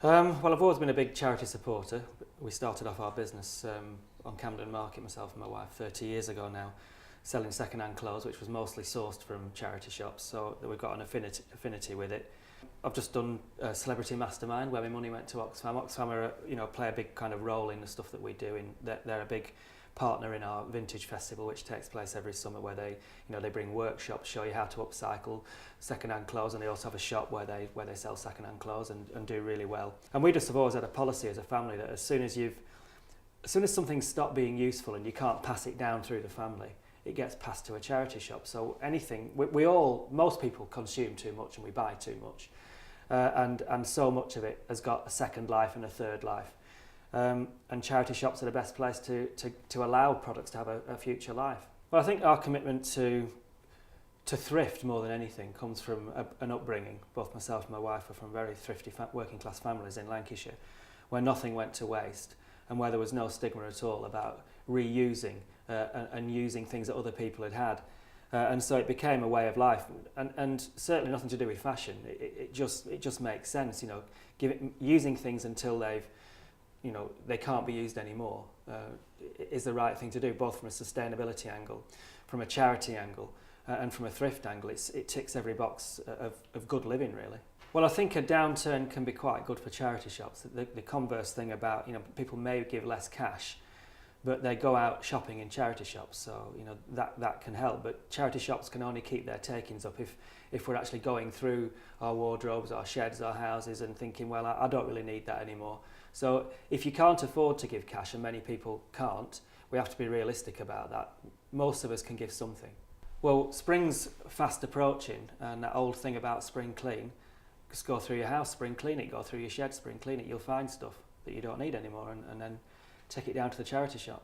Well, I've always been a big charity supporter. We started off our business on Camden Market, myself and my wife, 30 years ago now, selling second-hand clothes, which was mostly sourced from charity shops, so that we've got an affinity with it. I've just done a Celebrity Mastermind, where my money went to Oxfam. Oxfam are, play a big kind of role in the stuff that we do. They're a big partner in our Vintage Festival, which takes place every summer, where they bring workshops, show you how to upcycle second-hand clothes, and they also have a shop where they sell second-hand clothes and do really well. And we just have always had a policy as a family that as soon as something's stopped being useful and you can't pass it down through the family, it gets passed to a charity shop. So anything, most people consume too much and we buy too much. And so much of it has got a second life and a third life. And charity shops are the best place to allow products to have a future life. Well, I think our commitment to thrift more than anything comes from an upbringing. Both myself and my wife are from very thrifty working class families in Lancashire, where nothing went to waste and where there was no stigma at all about reusing and using things that other people had had. And so it became a way of life, and certainly nothing to do with fashion. It just makes sense, using things until they can't be used anymore is the right thing to do, both from a sustainability angle, from a charity angle, and from a thrift angle. It ticks every box of good living, really. Well, I think a downturn can be quite good for charity shops. The converse thing about, people may give less cash, but they go out shopping in charity shops, so that can help. But charity shops can only keep their takings up if we're actually going through our wardrobes, our sheds, our houses, and thinking, well, I don't really need that anymore. So if you can't afford to give cash, and many people can't, we have to be realistic about that. Most of us can give something. Well, spring's fast approaching, and that old thing about spring clean, just go through your house, spring clean it, go through your shed, spring clean it, you'll find stuff that you don't need anymore, and then take it down to the charity shop.